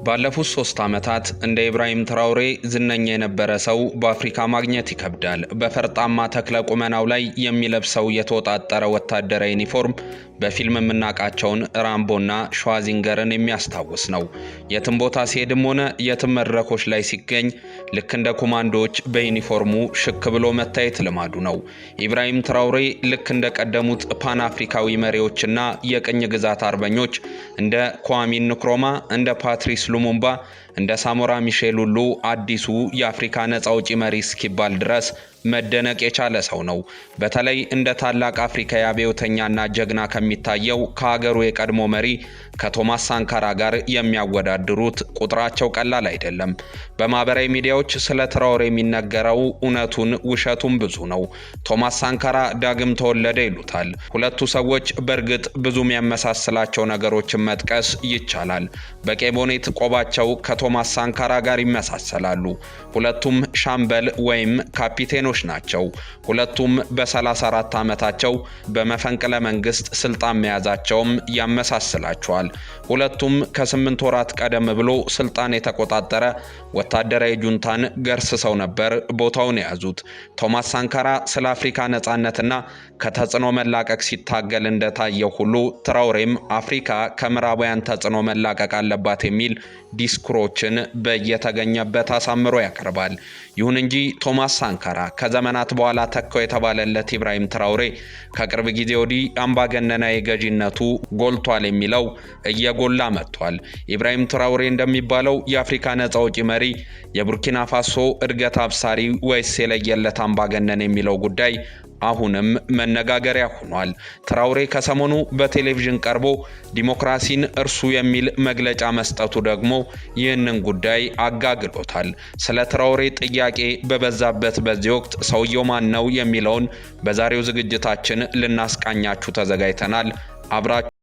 ባለፉት 3 ዓመታት እንደ ኢብራሂም ትራውሬ ዝነኛ የነበረ ሰው በአፍሪካ ማግኘት ይከብዳል። በፈርጣማ ተክለ ቁመናው ላይ የሚለብሰው የተወጣጠረ ወታደራዊ ዩኒፎርም በፊልም የምናውቃቸውን ራምቦና ሸዋዚንገርን የሚያስታውስ ነው። የትም ቦታ ሲሄድም ሆነ የትም መድረኮች ላይ ሲገኝ ልክ እንደ ኮማንዶዎች በዩኒፎርሙ ሽክ ብሎ መታየት ልማዱ ነው። ኢብራሂም ትራውሬ ልክ እንደ ቀደሙት ፓን አፍሪካዊ መሪዎችና የቅኝ ግዛት አርበኞች እንደ ኳሚ ንክሩማ፣ እንደ ፓትሪስ ሉሙምባ፣ እንደ ሳሞራ ሚሼል ሁሉ አዲሱ የአፍሪካ ነፃ አውጪ መሪ እስኪባል ድረስ መደነቅ የቻለ ሰው ነው። በተለይ እንደ ታላቅ አፍሪካዊ አብዮተኛና ጀግና ከሚታየው ከሀገሩ የቀድሞ መሪ ከቶማስ ሳንካራ ጋር የሚያወዳድሩት ቁጥራቸው ቀላል አይደለም። በማህበራዊ ሚዲያዎች ስለ ትራውሬ የሚነገረው እውነቱን ውሸቱን ብዙ ነው። ቶማስ ሳንካራ ዳግም ተወለደ ይሉታል። ሁለቱ ሰዎች በእርግጥ ብዙ የሚያመሳስላቸው ነገሮችን መጥቀስ ይቻላል። በቄቦኔት ቆባቸው ከቶማስ ሳንካራ ጋር ይመሳሰላሉ። ሁለቱም ሻምበል ወይም ካፒቴኖች ናቸው። ሁለቱም በ34 ዓመታቸው በመፈንቅለ መንግስት ስልጣን መያዛቸውም ያመሳስላቸዋል። ሁለቱም ከ8 ወራት ቀደም ብሎ ስልጣን የተቆጣጠረ ወታደራዊ ጁንታን ገርስሰው ነበር ቦታውን የያዙት። ቶማስ ሳንካራ ስለ አፍሪካ ነጻነትና ከተጽዕኖ መላቀቅ ሲታገል እንደታየው ሁሉ ትራውሬም አፍሪካ ከምዕራባውያን ተጽዕኖ መላቀቅ አለባት የሚል ዲስኩሮችን በየተገኘበት አሳምሮ ያቀርባል። ይሁን እንጂ ቶማስ ሳንካራ ከዘመናት በኋላ ተካው የተባለለት ኢብራሂም ትራውሬ ከቅርብ ጊዜ ወዲህ አምባገነናዊ ገዢነቱ ጎልቷል የሚለው እየጎላ መጥቷል። ኢብራሂም ትራውሬ እንደሚባለው የአፍሪካ ነፃ አውጪ መሪ፣ የቡርኪና ፋሶ እድገት አብሳሪ ወይስ የለየለት አምባገነን የሚለው ጉዳይ አሁንም መነጋገሪያ ሆኗል። ትራውሬ ከሰሞኑ በቴሌቪዥን ቀርቦ ዲሞክራሲን እርሱ የሚል መግለጫ መስጠቱ ደግሞ ይህንን ጉዳይ አጋግሎታል። ስለ ትራውሬ ጥያቄ በበዛበት በዚህ ወቅት ሰውየው ማን ነው የሚለውን በዛሬው ዝግጅታችን ልናስቃኛችሁ ተዘጋጅተናል። አብራችሁ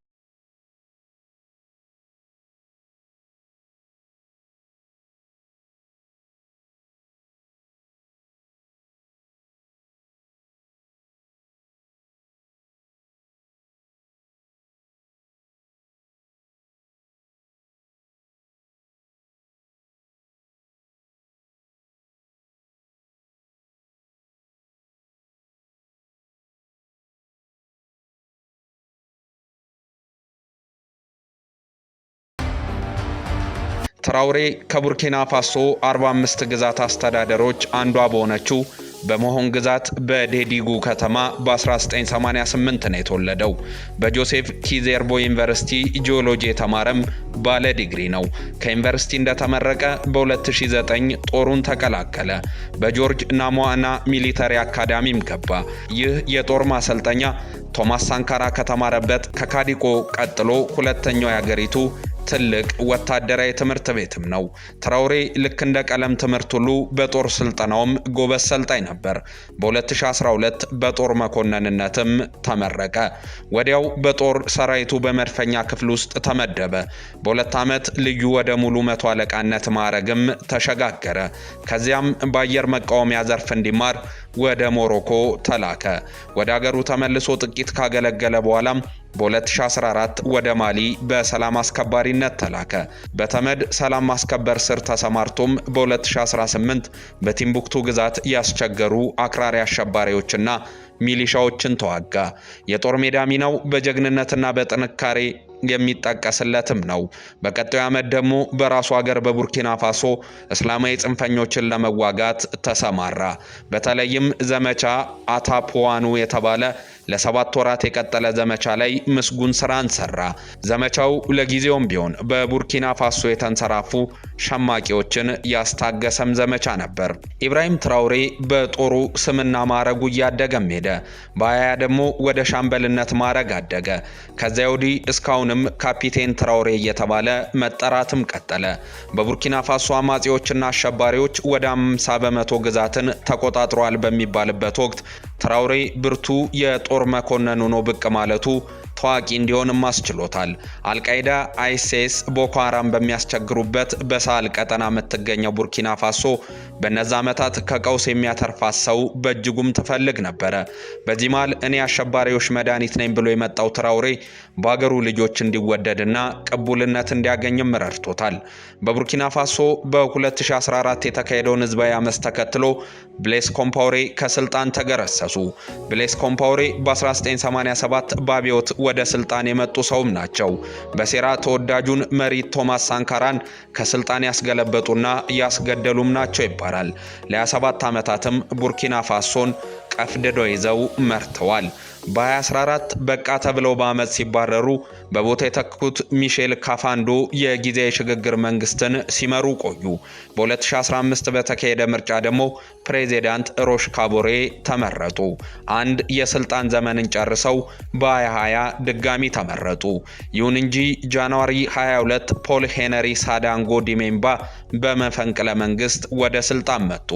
ትራውሬ ከቡርኪና ፋሶ 45 ግዛት አስተዳደሮች አንዷ በሆነችው በሞሆን ግዛት በዴዲጉ ከተማ በ1988 ነው የተወለደው። በጆሴፍ ኪዘርቦ ዩኒቨርሲቲ ጂኦሎጂ የተማረም ባለ ዲግሪ ነው። ከዩኒቨርሲቲ እንደተመረቀ በ2009 ጦሩን ተቀላቀለ። በጆርጅ ናሞዋና ሚሊተሪ አካዳሚም ገባ። ይህ የጦር ማሰልጠኛ ቶማስ ሳንካራ ከተማረበት ከካዲቆ ቀጥሎ ሁለተኛው የሀገሪቱ ትልቅ ወታደራዊ ትምህርት ቤትም ነው። ትራውሬ ልክ እንደ ቀለም ትምህርት ሁሉ በጦር ስልጠናውም ጎበዝ ሰልጣኝ ነበር። በ2012 በጦር መኮንንነትም ተመረቀ። ወዲያው በጦር ሰራዊቱ በመድፈኛ ክፍል ውስጥ ተመደበ። በ2 ዓመት ልዩ ወደ ሙሉ መቶ አለቃነት ማዕረግም ተሸጋገረ። ከዚያም በአየር መቃወሚያ ዘርፍ እንዲማር ወደ ሞሮኮ ተላከ። ወደ ሀገሩ ተመልሶ ጥቂት ካገለገለ በኋላም በ2014 ወደ ማሊ በሰላም አስከባሪነት ተላከ። በተመድ ሰላም ማስከበር ስር ተሰማርቶም በ2018 በቲምቡክቱ ግዛት ያስቸገሩ አክራሪ አሸባሪዎችና ሚሊሻዎችን ተዋጋ። የጦር ሜዳ ሚናው በጀግንነትና በጥንካሬ የሚጠቀስለትም ነው። በቀጣዩ ዓመት ደግሞ በራሱ ሀገር በቡርኪና ፋሶ እስላማዊ ጽንፈኞችን ለመዋጋት ተሰማራ። በተለይም ዘመቻ አታፖዋኑ የተባለ ለ7 ወራት የቀጠለ ዘመቻ ላይ ምስጉን ስራን ሰራ። ዘመቻው ለጊዜውም ቢሆን በቡርኪና ፋሶ የተንሰራፉ ሸማቂዎችን ያስታገሰም ዘመቻ ነበር። ኢብራሂም ትራውሬ በጦሩ ስምና ማዕረጉ እያደገም ሄደ። በ20 ደግሞ ወደ ሻምበልነት ማዕረግ አደገ። ከዚያ ወዲህ እስካሁንም ካፒቴን ትራውሬ እየተባለ መጠራትም ቀጠለ። በቡርኪና ፋሶ አማጺዎችና አሸባሪዎች ወደ 50 በመቶ ግዛትን ተቆጣጥሯል በሚባልበት ወቅት ትራውሬ ብርቱ የጦር መኮንን ሆኖ ብቅ ማለቱ ታዋቂ እንዲሆንም አስችሎታል። አልቃይዳ፣ አይሲስ፣ ቦኮ ሃራም በሚያስቸግሩበት በሳህል ቀጠና የምትገኘው ቡርኪና ፋሶ በነዛ ዓመታት ከቀውስ የሚያተርፋት ሰው በእጅጉም ትፈልግ ነበረ። በዚህ መሃል እኔ አሸባሪዎች መድኃኒት ነኝ ብሎ የመጣው ትራውሬ በአገሩ ልጆች እንዲወደድና ቅቡልነት እንዲያገኝም ረድቶታል። በቡርኪና ፋሶ በ2014 የተካሄደውን ህዝባዊ አመፅ ተከትሎ ብሌስ ኮምፓውሬ ከስልጣን ተገረሰሱ። ብሌስ ኮምፓውሬ በ1987 በአብዮት ወደ ስልጣን የመጡ ሰውም ናቸው። በሴራ ተወዳጁን መሪ ቶማስ ሳንካራን ከስልጣን ያስገለበጡና ያስገደሉም ናቸው ይባላል። ለ27 ዓመታትም ቡርኪና ፋሶን ቀፍድደው ይዘው መርተዋል። በ2014 በቃ ተብለው በአመፅ ሲባረሩ በቦታ የተኩት ሚሼል ካፋንዶ የጊዜያዊ ሽግግር መንግስትን ሲመሩ ቆዩ። በ2015 በተካሄደ ምርጫ ደግሞ ፕሬዚዳንት ሮሽ ካቦሬ ተመረጡ። አንድ የስልጣን ዘመንን ጨርሰው በ2020 ድጋሚ ተመረጡ። ይሁን እንጂ ጃንዋሪ 22 ፖል ሄነሪ ሳዳንጎ ዲሜምባ በመፈንቅለ መንግስት ወደ ስልጣን መጡ።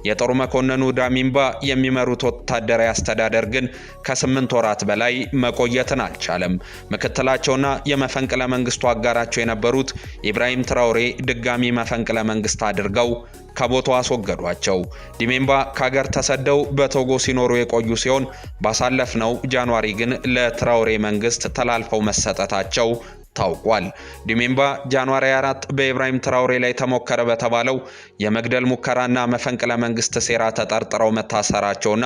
የጦር መኮንኑ ዳሚምባ የሚመሩት ወታደራዊ አስተዳደር ግን ከ8 ወራት በላይ መቆየትን አልቻለም። ምክትላቸውና የመፈንቅለ መንግስቱ አጋራቸው የነበሩት ኢብራሂም ትራውሬ ድጋሚ መፈንቅለ መንግስት አድርገው ከቦታው አስወገዷቸው። ዲሜምባ ከሀገር ተሰደው በቶጎ ሲኖሩ የቆዩ ሲሆን ባሳለፍነው ጃንዋሪ ግን ለትራውሬ መንግስት ተላልፈው መሰጠታቸው ታውቋል። ዲሜምባ ጃንዋሪ 4 በኢብራሂም ትራውሬ ላይ ተሞከረ በተባለው የመግደል ሙከራና መፈንቅለ መንግስት ሴራ ተጠርጥረው መታሰራቸውና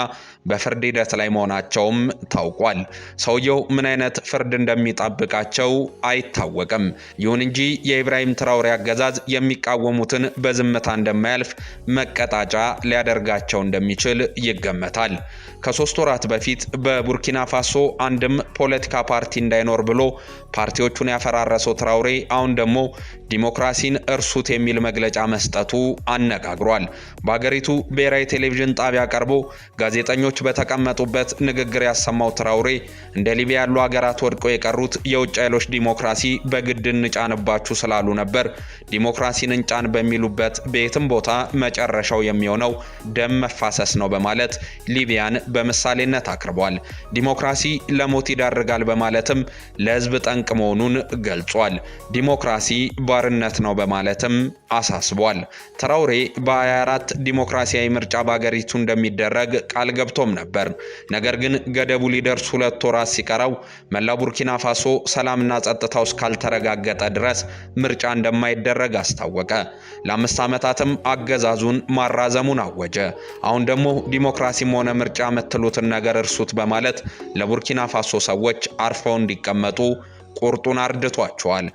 በፍርድ ሂደት ላይ መሆናቸውም ታውቋል። ሰውየው ምን አይነት ፍርድ እንደሚጠብቃቸው አይታወቅም። ይሁን እንጂ የኢብራሂም ትራውሬ አገዛዝ የሚቃወሙትን በዝምታ እንደማያልፍ መቀጣጫ ሊያደርጋቸው እንደሚችል ይገመታል። ከ3 ወራት በፊት በቡርኪና ፋሶ አንድም ፖለቲካ ፓርቲ እንዳይኖር ብሎ ፓርቲዎቹን ያፈራረሰው ትራውሬ አሁን ደግሞ ዲሞክራሲን እርሱት የሚል መግለጫ መስጠቱ አነጋግሯል። በአገሪቱ ብሔራዊ ቴሌቪዥን ጣቢያ ቀርቦ ጋዜጠኞች በተቀመጡበት ንግግር ያሰማው ትራውሬ እንደ ሊቢያ ያሉ ሀገራት ወድቀው የቀሩት የውጭ ኃይሎች ዲሞክራሲ በግድ እንጫንባችሁ ስላሉ ነበር። ዲሞክራሲን እንጫን በሚሉበት በየትም ቦታ መጨረሻው የሚሆነው ደም መፋሰስ ነው በማለት ሊቢያን በምሳሌነት አቅርቧል። ዲሞክራሲ ለሞት ይዳርጋል በማለትም ለህዝብ ጠንቅ መሆኑን ገልጿል። ዲሞክራሲ ባርነት ነው በማለትም አሳስቧል። ትራውሬ በ24 ዲሞክራሲያዊ ምርጫ በአገሪቱ እንደሚደረግ ቃል ገብቶም ነበር። ነገር ግን ገደቡ ሊደርስ 2 ወራት ሲቀረው መላ ቡርኪና ፋሶ ሰላምና ጸጥታው እስካልተረጋገጠ ድረስ ምርጫ እንደማይደረግ አስታወቀ። ለ5 ዓመታትም አገዛዙን ማራዘሙን አወጀ። አሁን ደግሞ ዲሞክራሲም ሆነ ምርጫ የምትሉትን ነገር እርሱት በማለት ለቡርኪና ፋሶ ሰዎች አርፈው እንዲቀመጡ ቁርጡን አርድቷቸዋል።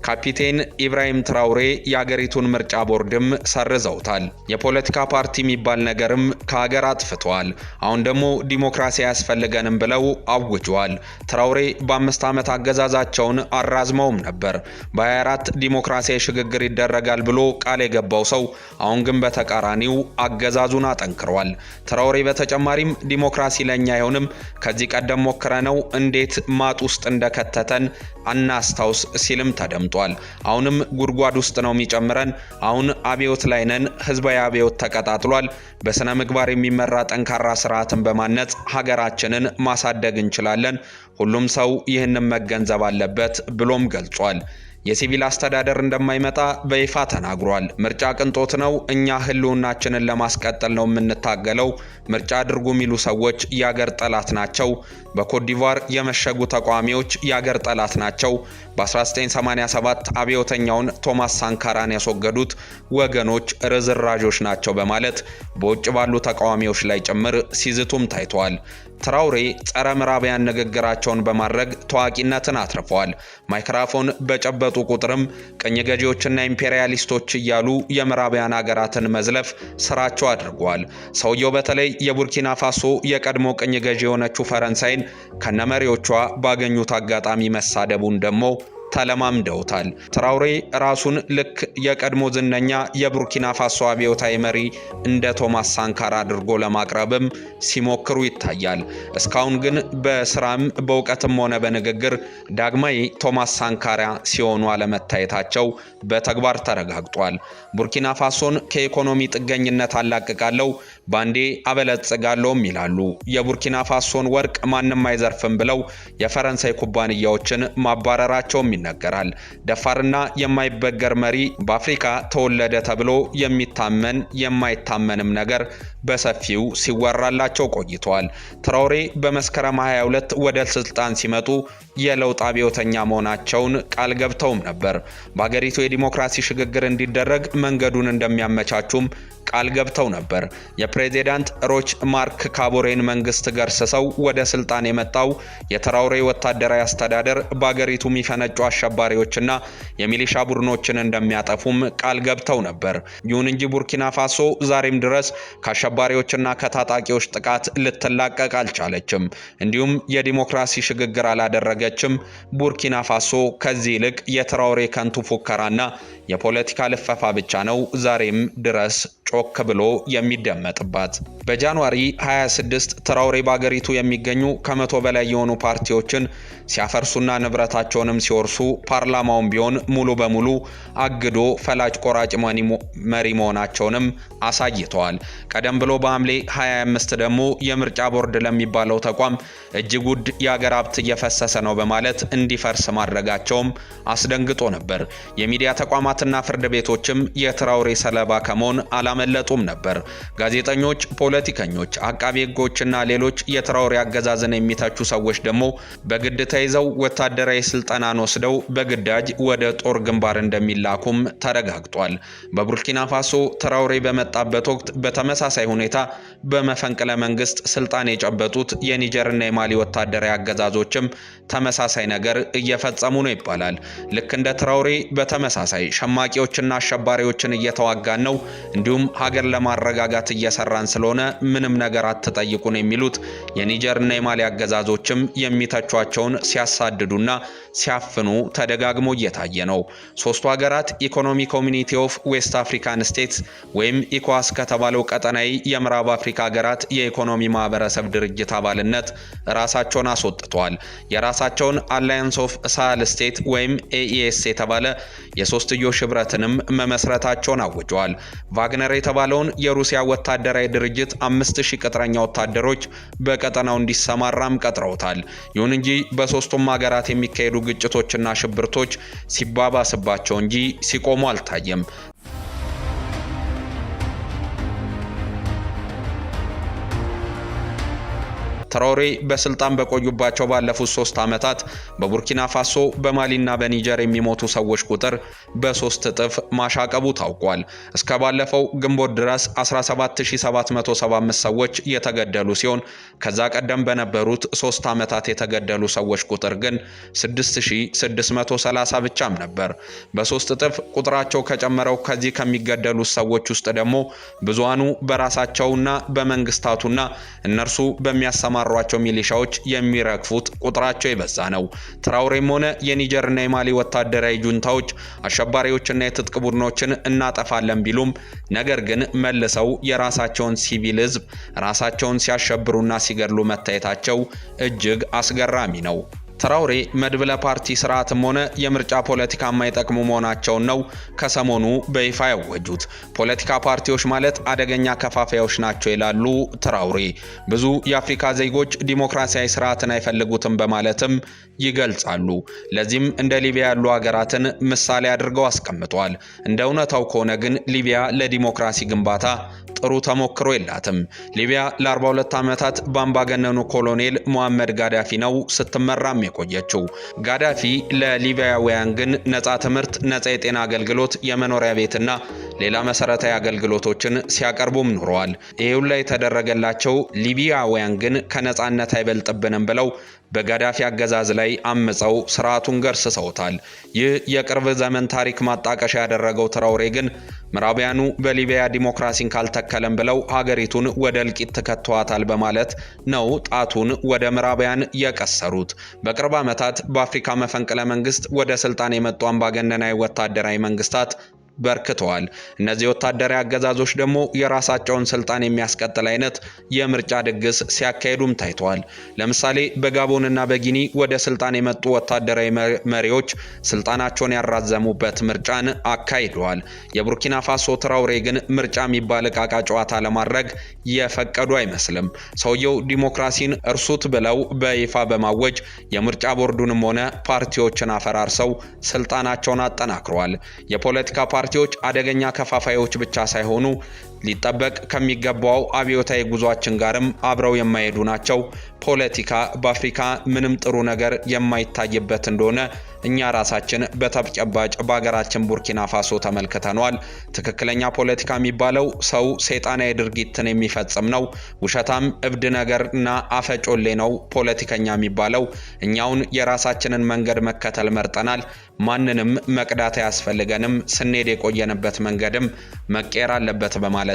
ካፒቴን ኢብራሂም ትራውሬ የአገሪቱን ምርጫ ቦርድም ሰርዘውታል። የፖለቲካ ፓርቲ የሚባል ነገርም ከሀገር አጥፍተዋል። አሁን ደግሞ ዲሞክራሲ አያስፈልገንም ብለው አውጀዋል። ትራውሬ በ5 ዓመት አገዛዛቸውን አራዝመውም ነበር። በ24 ዲሞክራሲያዊ ሽግግር ይደረጋል ብሎ ቃል የገባው ሰው አሁን ግን በተቃራኒው አገዛዙን አጠንክሯል። ትራውሬ በተጨማሪም ዲሞክራሲ ለኛ አይሆንም፣ ከዚህ ቀደም ሞክረነው እንዴት ማጥ ውስጥ እንደከተተን አናስታውስ ሲልም ተደምጧል። አሁንም ጉድጓድ ውስጥ ነው የሚጨምረን። አሁን አብዮት ላይ ነን። ህዝባዊ አብዮት ተቀጣጥሏል። በስነ ምግባር የሚመራ ጠንካራ ስርዓትን በማነጽ ሀገራችንን ማሳደግ እንችላለን። ሁሉም ሰው ይህንን መገንዘብ አለበት ብሎም ገልጿል። የሲቪል አስተዳደር እንደማይመጣ በይፋ ተናግሯል። ምርጫ ቅንጦት ነው፣ እኛ ህልውናችንን ለማስቀጠል ነው የምንታገለው። ምርጫ አድርጉ የሚሉ ሰዎች የአገር ጠላት ናቸው። በኮትዲቯር የመሸጉ ተቃዋሚዎች የአገር ጠላት ናቸው። በ1987 አብዮተኛውን ቶማስ ሳንካራን ያስወገዱት ወገኖች ርዝራዦች ናቸው በማለት በውጭ ባሉ ተቃዋሚዎች ላይ ጭምር ሲዝቱም ታይቷል። ትራውሬ ጸረ ምዕራባውያን ንግግራቸውን በማድረግ ታዋቂነትን አትርፈዋል። ማይክሮፎን በጨበጡ ቁጥርም ቅኝ ገዢዎችና ኢምፔሪያሊስቶች እያሉ የምዕራባውያን ሀገራትን መዝለፍ ስራቸው አድርጓል። ሰውየው በተለይ የቡርኪና ፋሶ የቀድሞ ቅኝ ገዢ የሆነችው ፈረንሳይን ከነመሪዎቿ ባገኙት አጋጣሚ መሳደቡን ደግሞ ተለማምደውታል። ትራውሬ ራሱን ልክ የቀድሞ ዝነኛ የቡርኪና ፋሶ አብዮታዊ መሪ እንደ ቶማስ ሳንካራ አድርጎ ለማቅረብም ሲሞክሩ ይታያል። እስካሁን ግን በስራም በእውቀትም ሆነ በንግግር ዳግማዊ ቶማስ ሳንካራ ሲሆኑ አለመታየታቸው በተግባር ተረጋግጧል። ቡርኪና ፋሶን ከኢኮኖሚ ጥገኝነት አላቅቃለሁ፣ ባንዴ አበለጽጋለሁም ይላሉ። የቡርኪና ፋሶን ወርቅ ማንም አይዘርፍም ብለው የፈረንሳይ ኩባንያዎችን ማባረራቸውም ይነገራል። ደፋርና የማይበገር መሪ በአፍሪካ ተወለደ ተብሎ የሚታመን የማይታመንም ነገር በሰፊው ሲወራላቸው ቆይተዋል። ትራውሬ በመስከረም 22 ወደ ስልጣን ሲመጡ የለውጥ አብዮተኛ መሆናቸውን ቃል ገብተውም ነበር። በአገሪቱ የዲሞክራሲ ሽግግር እንዲደረግ መንገዱን እንደሚያመቻቹም ቃል ገብተው ነበር። የፕሬዚዳንት ሮች ማርክ ካቦሬን መንግስት ገርስሰው ወደ ስልጣን የመጣው የትራውሬ ወታደራዊ አስተዳደር በአገሪቱ የሚፈነጩ አሸባሪዎችና የሚሊሻ ቡድኖችን እንደሚያጠፉም ቃል ገብተው ነበር። ይሁን እንጂ ቡርኪና ፋሶ ዛሬም ድረስ ከአሸባሪዎችና ከታጣቂዎች ጥቃት ልትላቀቅ አልቻለችም። እንዲሁም የዲሞክራሲ ሽግግር አላደረገችም። ቡርኪና ፋሶ ከዚህ ይልቅ የትራውሬ ከንቱ ፉከራና የፖለቲካ ልፈፋ ብቻ ነው ዛሬም ድረስ ጮክ ብሎ የሚደመጥባት። በጃንዋሪ 26 ትራውሬ በአገሪቱ የሚገኙ ከመቶ በላይ የሆኑ ፓርቲዎችን ሲያፈርሱና ንብረታቸውንም ሲወርሱ ፓርላማውን ቢሆን ሙሉ በሙሉ አግዶ ፈላጭ ቆራጭ መሪ መሆናቸውንም አሳይተዋል። ቀደም ብሎ በሐምሌ 25 ደግሞ የምርጫ ቦርድ ለሚባለው ተቋም እጅግ ውድ የአገር ሀብት እየፈሰሰ ነው በማለት እንዲፈርስ ማድረጋቸውም አስደንግጦ ነበር። የሚዲያ ተቋማትና ፍርድ ቤቶችም የትራውሬ ሰለባ ከመሆን አላመለጡም ነበር። ጋዜጠኞች፣ ፖለቲከኞች፣ አቃቤ ሕጎችና ሌሎች የትራውሬ አገዛዝን የሚተቹ ሰዎች ደግሞ በግድ ተይዘው ወታደራዊ ስልጠናን ወስደው በግዳጅ ወደ ጦር ግንባር እንደሚላኩም ተረጋግጧል። በቡርኪና ፋሶ ትራውሬ በመጣበት ወቅት በተመሳሳይ ሁኔታ በመፈንቅለ መንግስት ስልጣን የጨበጡት የኒጀርና የማሊ ወታደራዊ አገዛዞችም ተመሳሳይ ነገር እየፈጸሙ ነው ይባላል። ልክ እንደ ትራውሬ በተመሳሳይ ሸማቂዎችና አሸባሪዎችን እየተዋጋን ነው፣ እንዲሁም ሀገር ለማረጋጋት እየሰራን ስለሆነ ምንም ነገር አትጠይቁን የሚሉት የኒጀርና የማሊ አገዛዞችም የሚተቿቸውን ሲያሳድዱና ሲያፍኑ ተደጋግሞ እየታየ ነው። ሶስቱ ሀገራት ኢኮኖሚ ኮሚኒቲ ኦፍ ዌስት አፍሪካን ስቴትስ ወይም ኢኮዋስ ከተባለው ቀጠናዊ የምዕራብ አፍሪካ ሀገራት የኢኮኖሚ ማህበረሰብ ድርጅት አባልነት ራሳቸውን አስወጥተዋል። የራሳቸውን አላያንስ ኦፍ ሳህል ስቴት ወይም ኤኢኤስ የተባለ የሶስትዮሽ ህብረትንም መመስረታቸውን አውጀዋል። ቫግነር የተባለውን የሩሲያ ወታደራዊ ድርጅት 5000 ቅጥረኛ ወታደሮች በቀጠናው እንዲሰማራም ቀጥረውታል። ይሁን እንጂ በሶስቱም ሀገራት የሚካሄዱ ግጭቶችና ሽብርቶች ሲባባስባቸው እንጂ ሲቆሙ አልታየም። ትራውሬ በስልጣን በቆዩባቸው ባለፉት 3 ዓመታት በቡርኪና ፋሶ በማሊና በኒጀር የሚሞቱ ሰዎች ቁጥር በ3 እጥፍ ማሻቀቡ ታውቋል። እስከ ባለፈው ግንቦት ድረስ 17775 ሰዎች የተገደሉ ሲሆን ከዛ ቀደም በነበሩት 3 ዓመታት የተገደሉ ሰዎች ቁጥር ግን 6630 ብቻም ነበር። በ3 እጥፍ ቁጥራቸው ከጨመረው ከዚህ ከሚገደሉት ሰዎች ውስጥ ደግሞ ብዙሃኑ በራሳቸውና በመንግስታቱና እነርሱ በሚያሰማ ሯቸው ሚሊሻዎች የሚረግፉት ቁጥራቸው የበዛ ነው። ትራውሬም ሆነ የኒጀርና የማሊ ወታደራዊ ጁንታዎች አሸባሪዎችና የትጥቅ ቡድኖችን እናጠፋለን ቢሉም ነገር ግን መልሰው የራሳቸውን ሲቪል ህዝብ ራሳቸውን ሲያሸብሩና ሲገድሉ መታየታቸው እጅግ አስገራሚ ነው። ትራውሬ መድብለ ፓርቲ ስርዓትም ሆነ የምርጫ ፖለቲካ የማይጠቅሙ መሆናቸውን ነው ከሰሞኑ በይፋ ያወጁት። ፖለቲካ ፓርቲዎች ማለት አደገኛ ከፋፋዮች ናቸው ይላሉ ትራውሬ። ብዙ የአፍሪካ ዜጎች ዲሞክራሲያዊ ስርዓትን አይፈልጉትም በማለትም ይገልጻሉ። ለዚህም እንደ ሊቢያ ያሉ ሀገራትን ምሳሌ አድርገው አስቀምጧል። እንደ እውነታው ከሆነ ግን ሊቢያ ለዲሞክራሲ ግንባታ ጥሩ ተሞክሮ የላትም። ሊቢያ ለ42 ዓመታት በአምባገነኑ ኮሎኔል ሙአመር ጋዳፊ ነው ስትመራም የቆየችው። ጋዳፊ ለሊቢያውያን ግን ነፃ ትምህርት፣ ነፃ የጤና አገልግሎት፣ የመኖሪያ ቤትና ሌላ መሰረታዊ አገልግሎቶችን ሲያቀርቡም ኑረዋል። ይሄው ላይ የተደረገላቸው ሊቢያውያን ግን ከነጻነት አይበልጥብንም ብለው በጋዳፊ አገዛዝ ላይ አምፀው ስርዓቱን ገርስሰውታል። ይህ የቅርብ ዘመን ታሪክ ማጣቀሻ ያደረገው ትራውሬ ግን ምዕራባውያኑ በሊቢያ ዲሞክራሲን ካልተከለም ብለው ሀገሪቱን ወደ እልቂት ከተዋታል በማለት ነው ጣቱን ወደ ምዕራባውያን የቀሰሩት። በቅርብ ዓመታት በአፍሪካ መፈንቅለ መንግስት ወደ ስልጣን የመጡ አምባገነናዊ ወታደራዊ መንግስታት በርክተዋል። እነዚህ ወታደራዊ አገዛዞች ደግሞ የራሳቸውን ስልጣን የሚያስቀጥል አይነት የምርጫ ድግስ ሲያካሂዱም ታይተዋል። ለምሳሌ በጋቦንና በጊኒ ወደ ስልጣን የመጡ ወታደራዊ መሪዎች ስልጣናቸውን ያራዘሙበት ምርጫን አካሂደዋል። የቡርኪና ፋሶ ትራውሬ ግን ምርጫ የሚባል ዕቃቃ ጨዋታ ለማድረግ የፈቀዱ አይመስልም። ሰውየው ዲሞክራሲን እርሱት ብለው በይፋ በማወጅ የምርጫ ቦርዱንም ሆነ ፓርቲዎችን አፈራርሰው ስልጣናቸውን አጠናክረዋል። የፖለቲካ ፓርቲዎች አደገኛ ከፋፋዮች ብቻ ሳይሆኑ ሊጠበቅ ከሚገባው አብዮታዊ ጉዟችን ጋርም አብረው የማይሄዱ ናቸው። ፖለቲካ በአፍሪካ ምንም ጥሩ ነገር የማይታይበት እንደሆነ እኛ ራሳችን በተጨባጭ በሀገራችን ቡርኪና ፋሶ ተመልክተናል። ትክክለኛ ፖለቲካ የሚባለው ሰው ሰይጣናዊ ድርጊትን የሚፈጽም ነው። ውሸታም እብድ ነገርና አፈጮሌ ነው ፖለቲከኛ የሚባለው። እኛውን የራሳችንን መንገድ መከተል መርጠናል። ማንንም መቅዳት አያስፈልገንም። ስንሄድ የቆየንበት መንገድም መቀየር አለበት በማለትም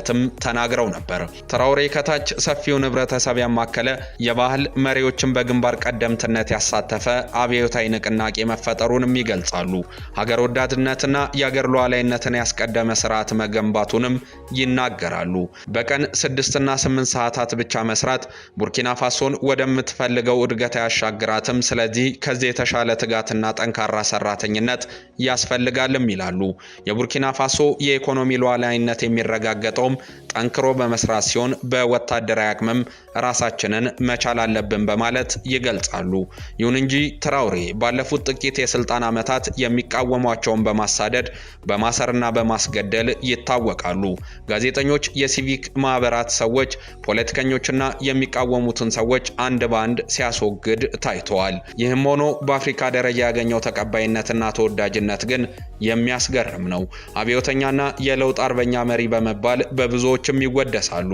ተናግረው ነበር። ትራውሬ ከታች ሰፊውን ህብረተሰብ ያማከለ የባህል መሪዎችን በግንባር ቀደምትነት ያሳተፈ አብዮታዊ ንቅናቄ መፈጠሩንም ይገልጻሉ። ሀገር ወዳድነትና የሀገር ሉዓላዊነትን ያስቀደመ ስርዓት መገንባቱንም ይናገራሉ። በቀን 6 እና 8 ሰዓታት ብቻ መስራት ቡርኪና ፋሶን ወደምትፈልገው እድገት ያሻግራትም። ስለዚህ ከዚህ የተሻለ ትጋትና ጠንካራ ሰራተኝነት ያስፈልጋልም ይላሉ። የቡርኪና ፋሶ የኢኮኖሚ ሉዓላዊነት የሚረጋገጠውም ጠንክሮ በመስራት ሲሆን በወታደራዊ አቅምም ራሳችንን መቻል አለብን በማለት ይገልጻሉ። ይሁን እንጂ ትራውሬ ባለፉት ጥቂት የስልጣን ዓመታት የሚቃወሟቸውን በማሳደድ በማሰርና በማስገደል ይታወቃሉ። ጋዜጠኞች፣ የሲቪክ ማህበራት ሰዎች፣ ፖለቲከኞችና የሚቃወሙትን ሰዎች አንድ በአንድ ሲያስወግድ ታይተዋል። ይህም ሆኖ በአፍሪካ ደረጃ ያገኘው ተቀባይነትና ተወዳጅነት ግን የሚያስገርም ነው። አብዮተኛና የለውጥ አርበኛ መሪ በመባል በብዙዎችም ይወደሳሉ።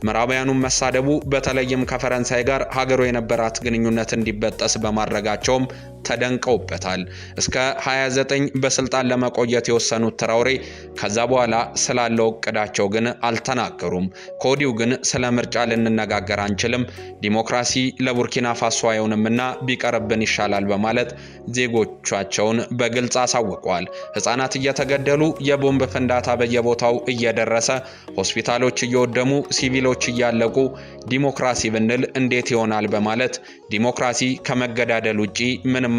ምዕራባውያኑን መሳደቡ በተለይም ከፈረንሳይ ጋር ሀገሩ የነበራት ግንኙነት እንዲበጠስ በማድረጋቸውም ተደንቀውበታል። እስከ 29 በስልጣን ለመቆየት የወሰኑት ትራውሬ ከዛ በኋላ ስላለው እቅዳቸው ግን አልተናገሩም። ከወዲሁ ግን ስለ ምርጫ ልንነጋገር አንችልም፣ ዲሞክራሲ ለቡርኪና ፋሶ አይሆንምና ቢቀርብን ይሻላል በማለት ዜጎቻቸውን በግልጽ አሳውቀዋል። ህፃናት እየተገደሉ፣ የቦምብ ፍንዳታ በየቦታው እየደረሰ፣ ሆስፒታሎች እየወደሙ፣ ሲቪሎች እያለቁ ዲሞክራሲ ብንል እንዴት ይሆናል በማለት ዲሞክራሲ ከመገዳደል ውጪ ምንም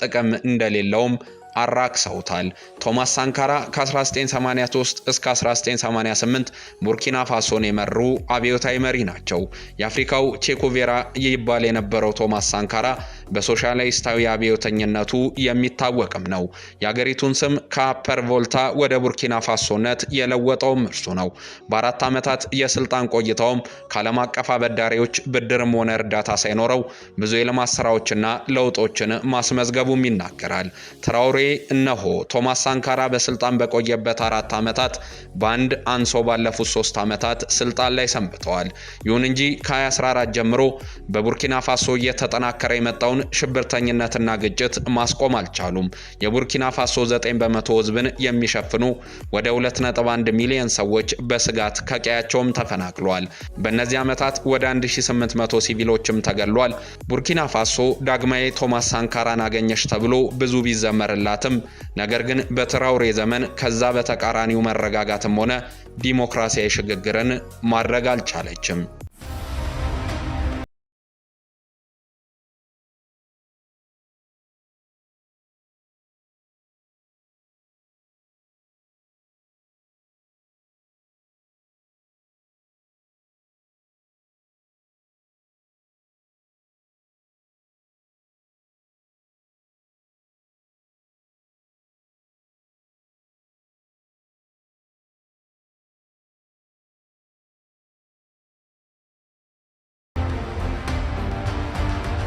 ጥቅም እንደሌለውም አራክሰውታል። ቶማስ ሳንካራ ከ1983 እስከ 1988 ቡርኪና ፋሶን የመሩ አብዮታዊ መሪ ናቸው። የአፍሪካው ቼኮቬራ ይባል የነበረው ቶማስ ሳንካራ በሶሻሊስታዊ አብዮተኝነቱ የሚታወቅም ነው። የአገሪቱን ስም ከአፐር ቮልታ ወደ ቡርኪና ፋሶነት የለወጠውም እርሱ ነው። በ4 ዓመታት የስልጣን ቆይታውም ከዓለም አቀፍ አበዳሪዎች ብድርም ሆነ እርዳታ ሳይኖረው ብዙ የልማት ስራዎችና ለውጦችን ማስመዝገቡም ይናገራል። ትራውሬ እነሆ ቶማስ ሳንካራ በስልጣን በቆየበት 4 ዓመታት በአንድ አንሶ ባለፉት 3 ዓመታት ስልጣን ላይ ሰንብተዋል። ይሁን እንጂ ከ2014 ጀምሮ በቡርኪና ፋሶ እየተጠናከረ የመጣውን ሽብርተኝነትና ግጭት ማስቆም አልቻሉም። የቡርኪና ፋሶ 9% ህዝብን የሚሸፍኑ ወደ 2.1 ሚሊዮን ሰዎች በስጋት ከቀያቸውም ተፈናቅለዋል። በእነዚህ ዓመታት ወደ 1800 ሲቪሎችም ተገድለዋል። ቡርኪና ፋሶ ዳግማዊ ቶማስ ሳንካራን አገኘች ተብሎ ብዙ ቢዘመርላትም ነገር ግን በትራውሬ ዘመን ከዛ በተቃራኒው መረጋጋትም ሆነ ዲሞክራሲያዊ ሽግግርን ማድረግ አልቻለችም።